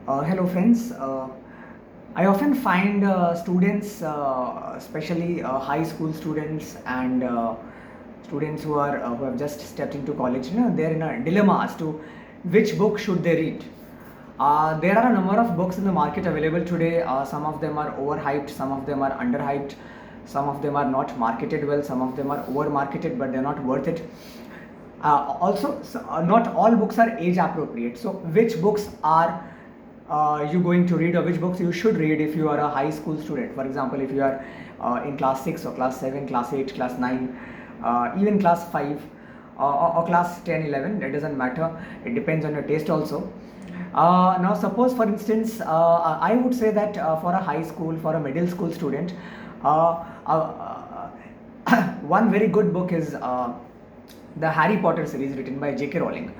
Hello friends. I often find students, especially high school students and students who have just stepped into college, they're in a dilemma as to which book should they read. There are a number of books in the market available today. Some of them are overhyped, some of them are underhyped, some of them are not marketed well, some of them are over marketed, but they're not worth it. Not all books are age appropriate. So, which books are you going to read, or which books you should read if you are a high school student? For example, if you are in class 6 or class 7, class 8, class 9, even class 5 or class 10, 11, that doesn't matter. It depends on your taste also. Now, suppose for instance, I would say that for a high school, for a middle school student, uh, uh, one very good book is the Harry Potter series written by J.K. Rowling.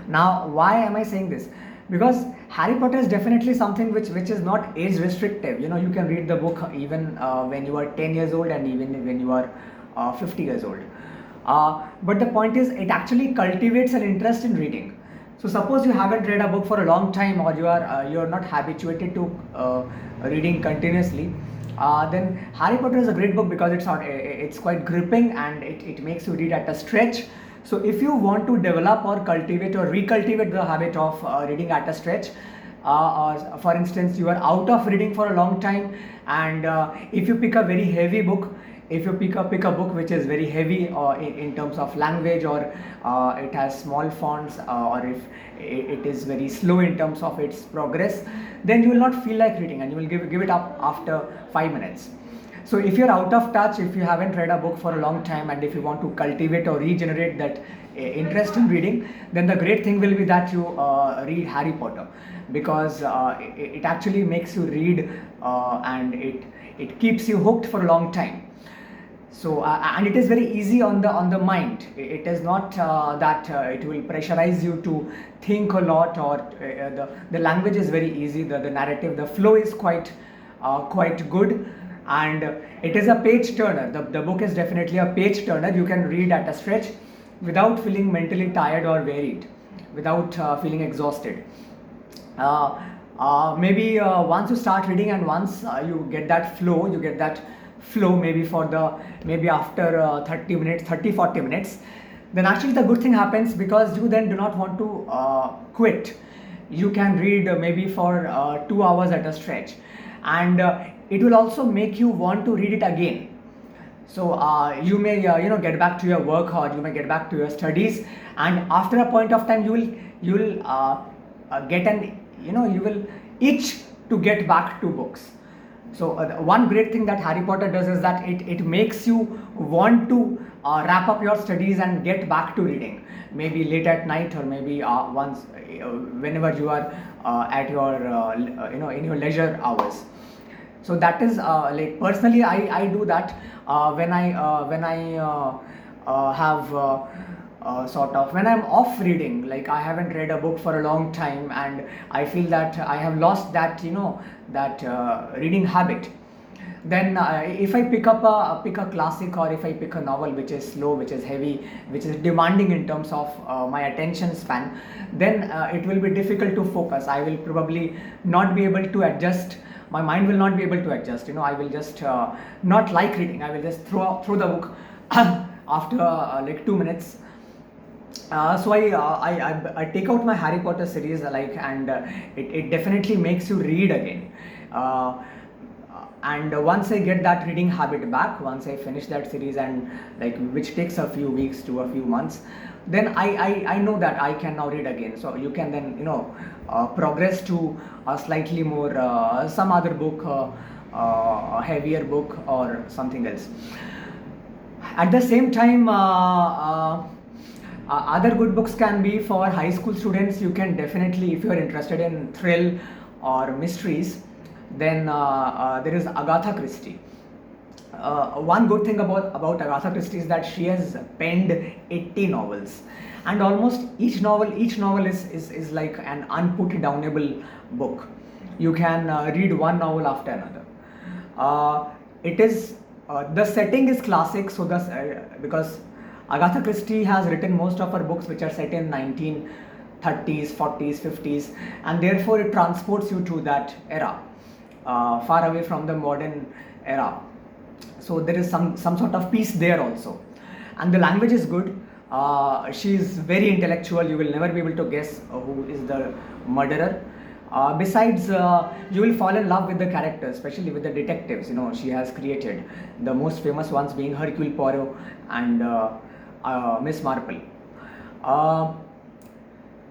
Now, why am I saying this? Because Harry Potter is definitely something which is not age restrictive. You can read the book even when you are 10 years old and even when you are 50 years old. But the point is, it actually cultivates an interest in reading. So suppose you haven't read a book for a long time, or you're not habituated to reading continuously. Then Harry Potter is a great book because it's quite gripping and it makes you read at a stretch. So if you want to develop or cultivate or recultivate the habit of reading at a stretch, or for instance you are out of reading for a long time, and if you pick a very heavy book, if you pick a book which is very heavy in terms of language, or it has small fonts, or if it is very slow in terms of its progress, then you will not feel like reading and you will give it up after 5 minutes. So if you're out of touch, if you haven't read a book for a long time, and if you want to cultivate or regenerate that interest in reading, then the great thing will be that you read Harry Potter, because it actually makes you read, and it keeps you hooked for a long time. So and it is very easy on the mind. It is not that it will pressurize you to think a lot, or the language is very easy, the narrative, the flow is quite good, and it is a page turner. The book is definitely a page turner. You can read at a stretch without feeling mentally tired or wearied, without feeling exhausted. Maybe once you start reading, and once you get that flow, maybe after 30 minutes, 40 minutes, then actually the good thing happens, because you then do not want to quit. You can read maybe for 2 hours at a stretch, and it will also make you want to read it again. So you may get back to your work, or you may get back to your studies, and after a point of time you will get an you will itch to get back to books. So one great thing that Harry Potter does is that it makes you want to wrap up your studies and get back to reading, maybe late at night, or maybe once whenever you are at your in your leisure hours. So that is like, personally I do that when I have sort of, when I'm off reading, like I haven't read a book for a long time, and I feel that I have lost that that reading habit. Then if I pick a classic, or if I pick a novel which is slow, which is heavy, which is demanding in terms of my attention span, then it will be difficult to focus. I will probably not be able to adjust. My mind will not be able to adjust. I will just not like reading. I will just throw the book after like 2 minutes. So I take out my Harry Potter series, like, and it definitely makes you read again. And once I get that reading habit back, once I finish that series, and like, which takes a few weeks to a few months, then I know that I can now read again. So you can then progress to a slightly more some other book, a heavier book, or something else. At the same time, other good books can be for high school students. You can definitely, if you are interested in thrill or mysteries, then there is Agatha Christie. One good thing about Agatha Christie is that she has penned 80 novels, and almost each novel is like an unput downable book. You can read one novel after another. It is The setting is classic, so because Agatha Christie has written most of her books which are set in 30s, 40s, 50s, and therefore it transports you to that era, far away from the modern era. So there is some sort of peace there also, and the language is good. She is very intellectual. You will never be able to guess who is the murderer. Besides, you will fall in love with the characters, especially with the detectives. You know, she has created the most famous ones being Hercule Poirot and Miss Marple.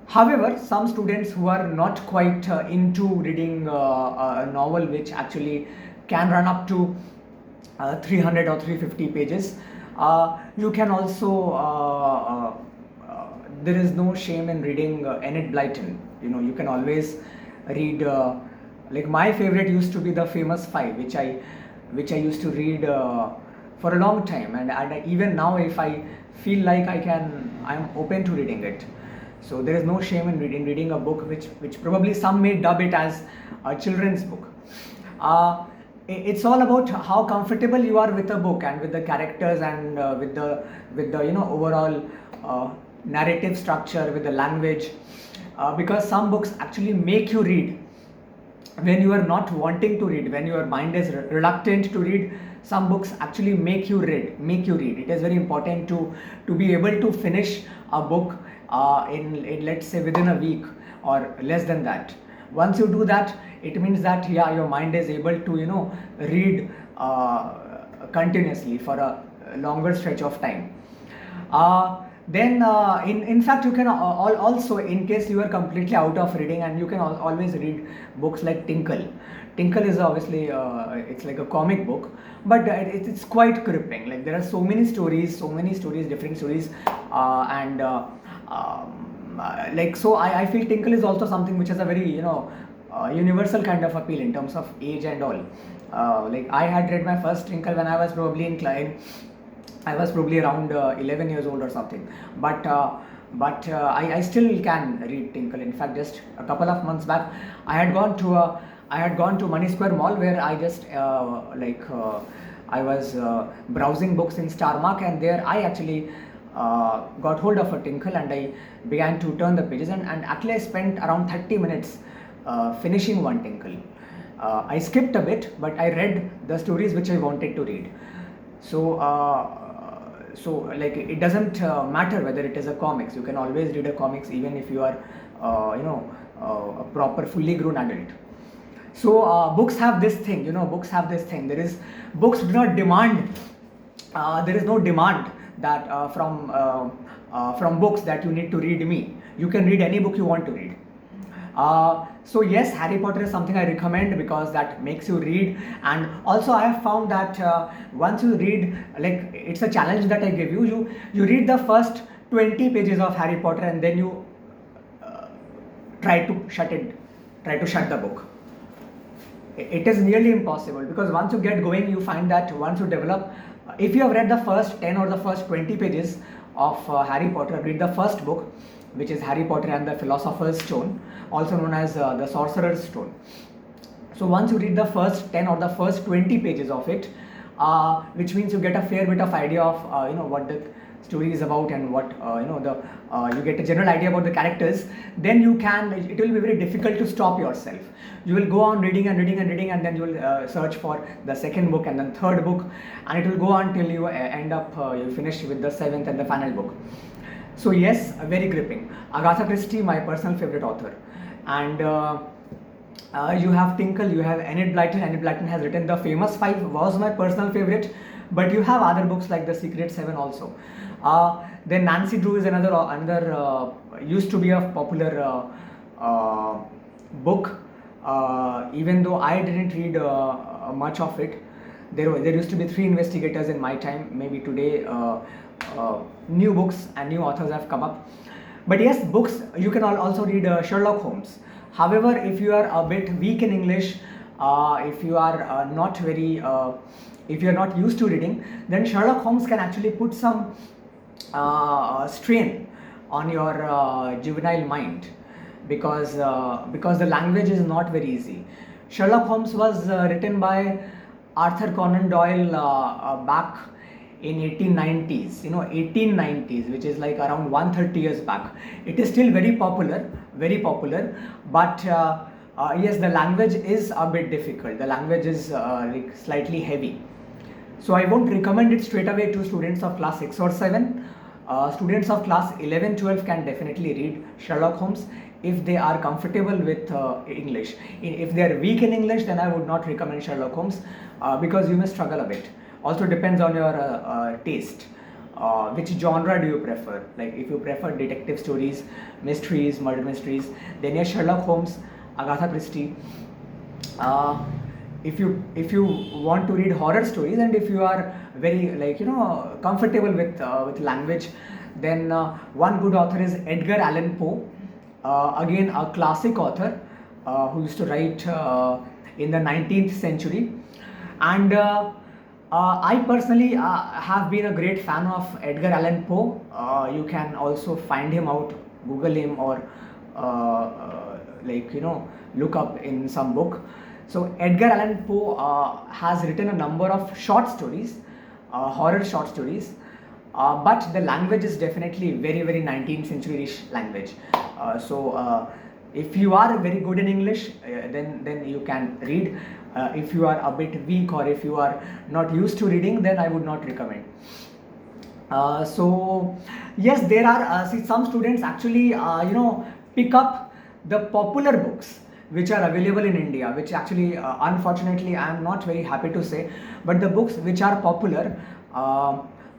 However, some students who are not quite into reading a novel which actually can run up to 300 or 350 pages, you can also, there is no shame in reading Enid Blyton. You know, you can always read, like my favorite used to be the famous five, which I used to read for a long time, and even now if I feel like I'm open to reading it. So there is no shame in reading a book which probably some may dub it as a children's book. It's all about how comfortable you are with a book and with the characters and with the you know, overall narrative structure, with the language, because some books actually make you read when you are not wanting to read, when your mind is reluctant to read. Some books actually make you read. It is very important to be able to finish a book in let's say within a week or less than that. Once you do that, it means that yeah, your mind is able to, you know, read continuously for a longer stretch of time. Then in fact you can also, in case you are completely out of reading, and you can always read books like Tinkle. Tinkle is obviously it's like a comic book, but it's quite gripping. Like there are so many stories, different stories, and like, so I feel Tinkle is also something which has a very, you know, universal kind of appeal in terms of age and all. Like I had read my first Tinkle when I was probably I was probably around 11 years old or something, but I still can read Tinkle. In fact, just a couple of months back, I had gone to Money Square Mall, where I just I was browsing books in Starmark, and there I actually got hold of a Tinkle, and I began to turn the pages, and actually I spent around 30 minutes finishing one Tinkle. I skipped a bit, but I read the stories which I wanted to read. So like it doesn't matter whether it is a comics. You can always read a comics even if you are a proper fully grown adult. So books have this thing, you know, books do not demand, there is no demand that from books that you need to read me. You can read any book you want to read. So yes, Harry Potter is something I recommend because that makes you read, and also I have found that once you read, like it's a challenge that I give you. You read the first 20 pages of Harry Potter, and then you try to shut the book. It is nearly impossible, because once you get going, you find that once you develop, if you have read the first 10 or the first 20 pages of Harry Potter, read the first book, which is Harry Potter and the Philosopher's Stone, also known as the Sorcerer's Stone. So once you read the first 10 or the first 20 pages of it, which means you get a fair bit of idea of what the story is about, and what you get a general idea about the characters, then it will be very difficult to stop yourself. You will go on reading, and then you will search for the second book and then third book, and it will go on till you end up you finish with the seventh and the final book. So yes, very gripping. Agatha Christie, my personal favorite author. And you have Tinkle, you have Enid Blyton. Enid Blyton has written The Famous Five, was my personal favorite. But you have other books like The Secret Seven also. Then Nancy Drew is another used to be a popular book. Even though I didn't read much of it. There used to be 3 investigators in my time. Maybe today new books and new authors have come up. But yes, books, you can also read Sherlock Holmes. However, if you are a bit weak in English, if you are not very, if you are not used to reading, then Sherlock Holmes can actually put some strain on your juvenile mind, because the language is not very easy. Sherlock Holmes was written by Arthur Conan Doyle back in 1890s, 1890s, which is like around 130 years back. It is still very popular, but yes, the language is a bit difficult. The language is like slightly heavy. So I won't recommend it straight away to students of class 6 or 7. Students of class 11, 12 can definitely read Sherlock Holmes if they are comfortable with English. If they are weak in English, then I would not recommend Sherlock Holmes because you may struggle a bit. Also depends on your taste. Which genre do you prefer? Like if you prefer detective stories, mysteries, murder mysteries, then yes, Sherlock Holmes, Agatha Christie. If you want to read horror stories, and if you are very comfortable with language, then one good author is Edgar Allan Poe. Again, a classic author who used to write in the 19th century. And I personally have been a great fan of Edgar Allan Poe. You can also find him out, Google him, or look up in some book. So Edgar Allan Poe has written a number of short stories, horror short stories, but the language is definitely very, very 19th century-ish language. If you are very good in English, then you can read. If you are a bit weak, or if you are not used to reading, then I would not recommend. So yes, there are some students actually pick up the popular books which are available in India, which actually unfortunately I am not very happy to say, but the books which are popular,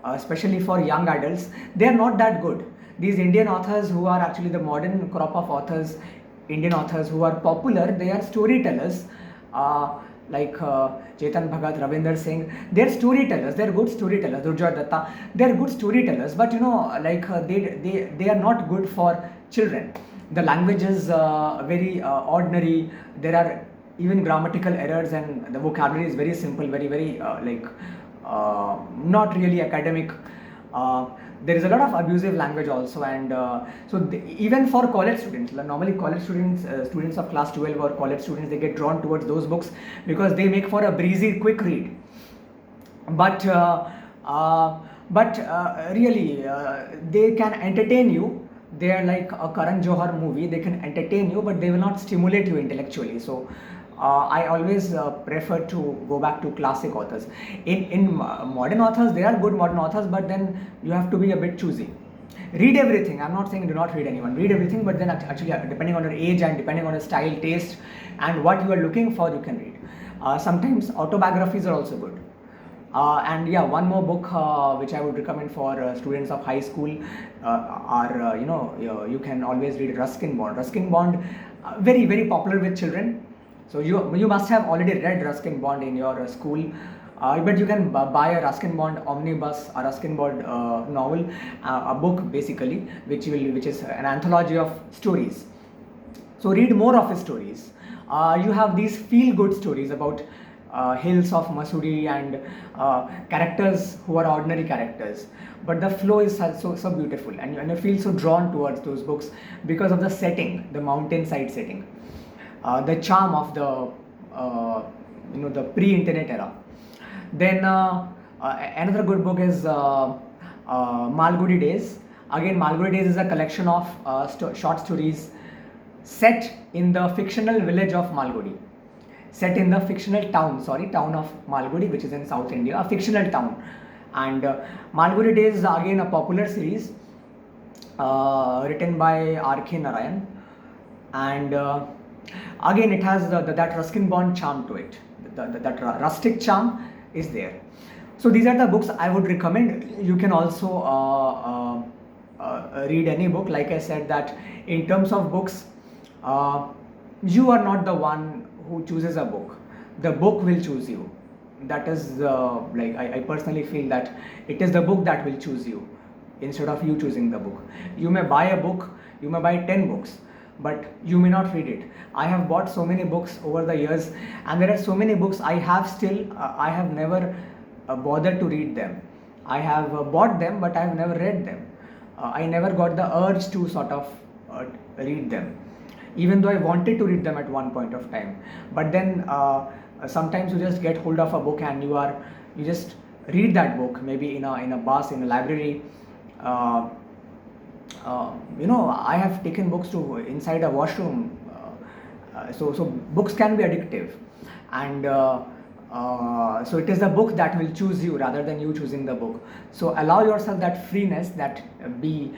especially for young adults, they are not that good. These Indian authors who are actually the modern crop of authors, Indian authors who are popular, they are storytellers. Like Chetan Bhagat, Ravinder Singh, they're storytellers, they're good storytellers. Durjoy Datta, they're good storytellers, but they are not good for children. The language is very ordinary. There are even grammatical errors, and the vocabulary is very simple, very not really academic. There is a lot of abusive language also, and even for college students, normally college students, students of class 12 or college students, they get drawn towards those books because they make for a breezy, quick read. But really, they can entertain you. They are like a Karan Johar movie. They can entertain you, but they will not stimulate you intellectually. So I always prefer to go back to classic authors. In modern authors, there are good modern authors, but then you have to be a bit choosy. Read everything. I'm not saying do not read anyone. Read everything, but then actually depending on your age and depending on your style, taste, and what you are looking for, you can read. Sometimes autobiographies are also good. And yeah, one more book which I would recommend for students of high school are you can always read Ruskin Bond. Ruskin Bond, very, very popular with children. So you must have already read Ruskin Bond in your school, but you can buy a Ruskin Bond omnibus, a Ruskin Bond novel, a book basically, which is an anthology of stories. So read more of his stories. You have these feel-good stories about hills of Mussoorie and characters who are ordinary characters, but the flow is so beautiful, and you feel so drawn towards those books because of the setting, the mountainside setting, the charm of the pre-internet era. Then another good book is Malgudi Days. Again, Malgudi Days is a collection of short stories set in the fictional village of Malgudi. Set in the fictional town of Malgudi, which is in South India, a fictional town. And Malgudi Days is again a popular series written by R.K. Narayan, and again it has that Ruskin Bond charm to it. That rustic charm is there. So these are the books I would recommend. You can also read any book. Like I said, that in terms of books, you are not the one who chooses a book. The book will choose you. That is I personally feel that it is the book that will choose you instead of you choosing the book. You may buy a book, you may buy 10 books, but you may not read it. I have bought so many books over the years, and there are so many books I have never bothered to read them. I have bought them, but I have never read them. I never got the urge to sort of read them, even though I wanted to read them at one point of time. But then sometimes you just get hold of a book and you just read that book, maybe in a bus, in a library. Uh, I have taken books to inside a washroom. So books can be addictive, and so it is the book that will choose you rather than you choosing the book. So allow yourself that freeness, that be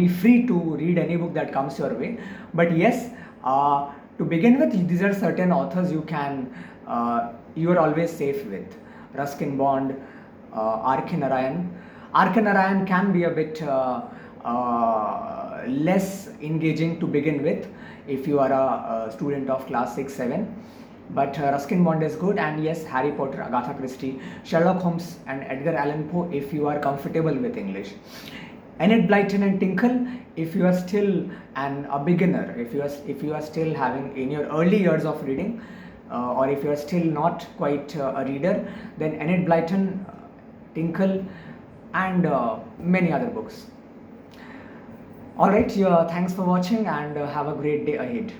free to read any book that comes your way. But yes, to begin with, these are certain authors you are always safe with. Ruskin Bond, R.K. Narayan. R.K. Narayan can be a bit less engaging to begin with if you are a student of class 6 7, but Ruskin Bond is good, and yes, Harry Potter, Agatha Christie, Sherlock Holmes and Edgar Allan Poe if you are comfortable with English. Enid Blyton and Tinkle if you are still a beginner, if you are still having in your early years of reading, or if you are still not quite a reader, then Enid Blyton, Tinkle and many other books. Alright, thanks for watching, and have a great day ahead.